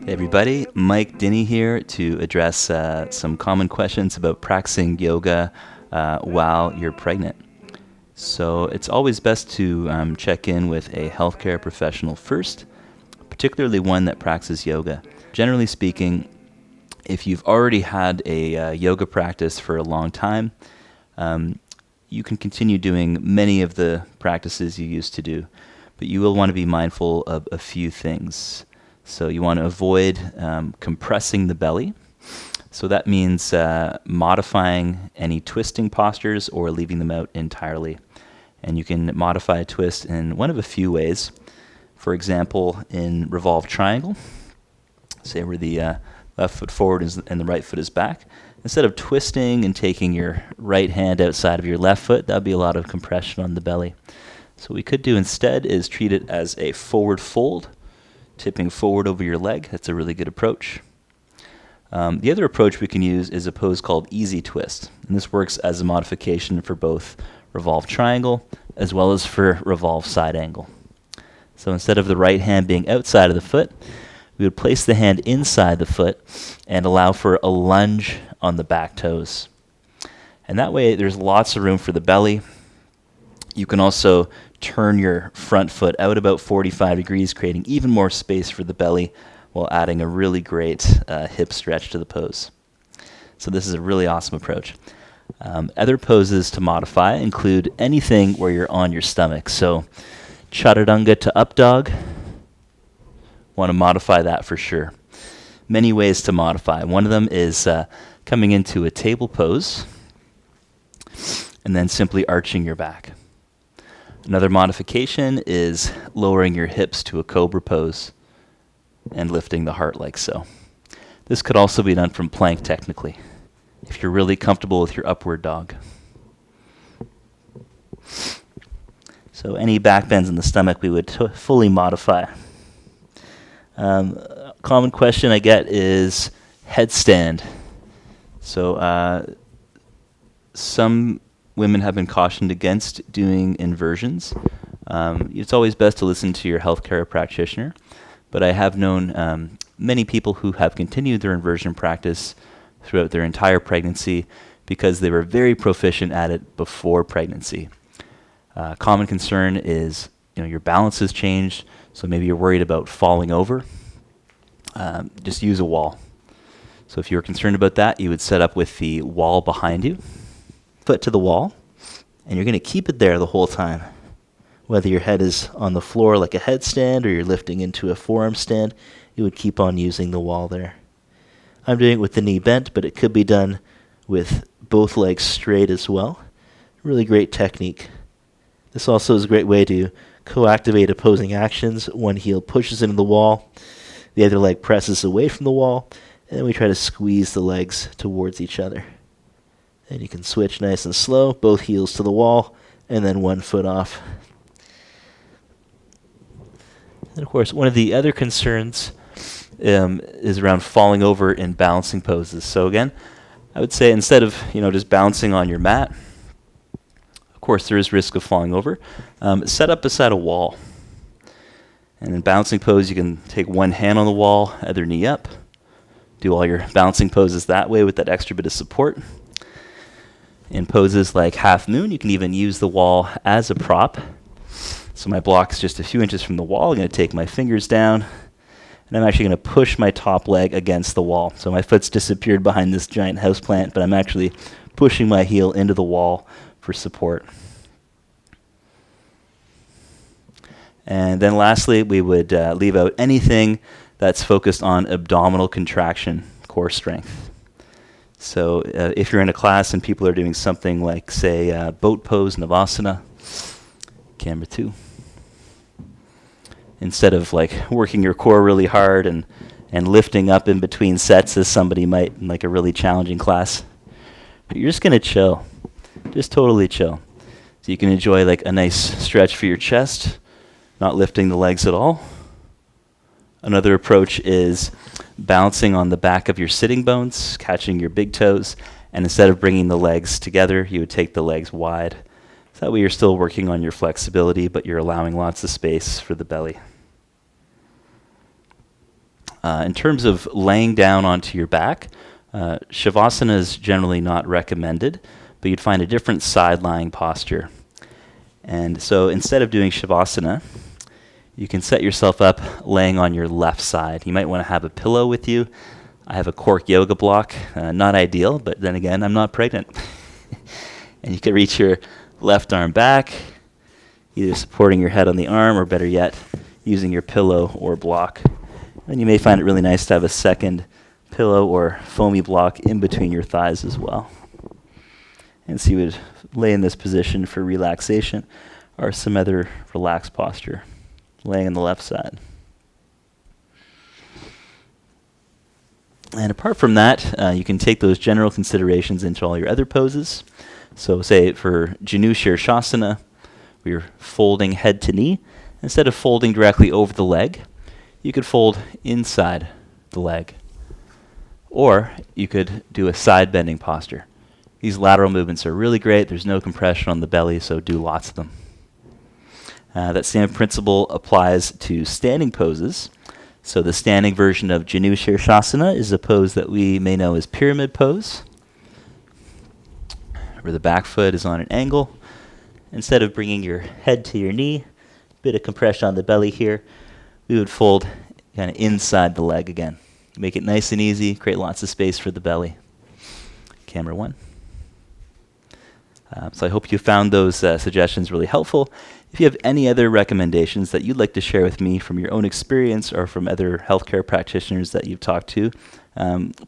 Hey everybody, Mike Dinney here to address some common questions about practicing yoga while you're pregnant. So it's always best to check in with a healthcare professional first, particularly one that practices yoga. Generally speaking, if you've already had a yoga practice for a long time, you can continue doing many of the practices you used to do, but you will want to be mindful of a few things. So you want to avoid compressing the belly. So that means modifying any twisting postures or leaving them out entirely. And you can modify a twist in one of a few ways. For example, in revolved triangle, say where the left foot forward is and the right foot is back. Instead of twisting and taking your right hand outside of your left foot, that would be a lot of compression on the belly. So what we could do instead is treat it as a forward fold, tipping forward over your leg. That's a really good approach. The other approach we can use is a pose called easy twist. And this works as a modification for both revolved triangle as well as for revolved side angle. So instead of the right hand being outside of the foot, we would place the hand inside the foot and allow for a lunge on the back toes. And that way there's lots of room for the belly. You can also turn your front foot out about 45 degrees, creating even more space for the belly while adding a really great hip stretch to the pose. So this is a really awesome approach. Other poses to modify include anything where you're on your stomach. So chaturanga to up dog, want to modify that for sure. Many ways to modify. One of them is coming into a table pose and then simply arching your back. Another modification is lowering your hips to a cobra pose and lifting the heart like so. This could also be done from plank technically, if you're really comfortable with your upward dog. So any back bends in the stomach we would fully modify. A common question I get is headstand. So some women have been cautioned against doing inversions. It's always best to listen to your healthcare practitioner, but I have known many people who have continued their inversion practice throughout their entire pregnancy because they were very proficient at it before pregnancy. Common concern is your balance has changed, so maybe you're worried about falling over. Just use a wall. So if you're concerned about that, you would set up with the wall behind you, foot to the wall, and you're going to keep it there the whole time. Whether your head is on the floor like a headstand or you're lifting into a forearm stand, you would keep on using the wall there. I'm doing it with the knee bent, but it could be done with both legs straight as well. Really great technique. This also is a great way to co-activate opposing actions. One heel pushes into the wall, the other leg presses away from the wall, and then we try to squeeze the legs towards each other. And you can switch nice and slow, both heels to the wall, and then one foot off. And of course, one of the other concerns is around falling over in balancing poses. So again, I would say instead of just bouncing on your mat, of course there is risk of falling over, set up beside a wall. And in bouncing pose, you can take one hand on the wall, other knee up, do all your bouncing poses that way with that extra bit of support. In poses like half moon, you can even use the wall as a prop. So my block is just a few inches from the wall. I'm going to take my fingers down, and I'm actually going to push my top leg against the wall. So my foot's disappeared behind this giant houseplant, but I'm actually pushing my heel into the wall for support. And then lastly, we would leave out anything that's focused on abdominal contraction, core strength. So if you're in a class and people are doing something like, say, boat pose, Navasana, camera 2, instead of working your core really hard and lifting up in between sets as somebody might in a really challenging class, you're just going to chill, just totally chill. So you can enjoy a nice stretch for your chest, not lifting the legs at all. Another approach is bouncing on the back of your sitting bones, catching your big toes, and instead of bringing the legs together, you would take the legs wide. So that way you're still working on your flexibility, but you're allowing lots of space for the belly. In terms of laying down onto your back, Shavasana is generally not recommended, but you'd find a different side lying posture. And so instead of doing Shavasana, you can set yourself up laying on your left side. You might want to have a pillow with you. I have a cork yoga block, not ideal, but then again, I'm not pregnant. And you can reach your left arm back, either supporting your head on the arm or better yet, using your pillow or block. And you may find it really nice to have a second pillow or foamy block in between your thighs as well. And so you would lay in this position for relaxation or some other relaxed posture, laying on the left side. And apart from that, you can take those general considerations into all your other poses. So say for Janu Shirshasana, we're folding head to knee. Instead of folding directly over the leg, you could fold inside the leg. Or you could do a side bending posture. These lateral movements are really great. There's no compression on the belly, so do lots of them. That same principle applies to standing poses. So the standing version of Janu Shirshasana is a pose that we may know as pyramid pose, where the back foot is on an angle. Instead of bringing your head to your knee, bit of compression on the belly here, we would fold kind of inside the leg again. Make it nice and easy, create lots of space for the belly. Camera one. So I hope you found those suggestions really helpful. If you have any other recommendations that you'd like to share with me from your own experience or from other healthcare practitioners that you've talked to,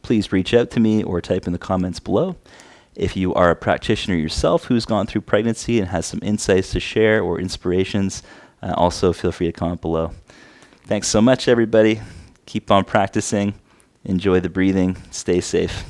please reach out to me or type in the comments below. If you are a practitioner yourself who's gone through pregnancy and has some insights to share or inspirations, also feel free to comment below. Thanks so much, everybody. Keep on practicing. Enjoy the breathing. Stay safe.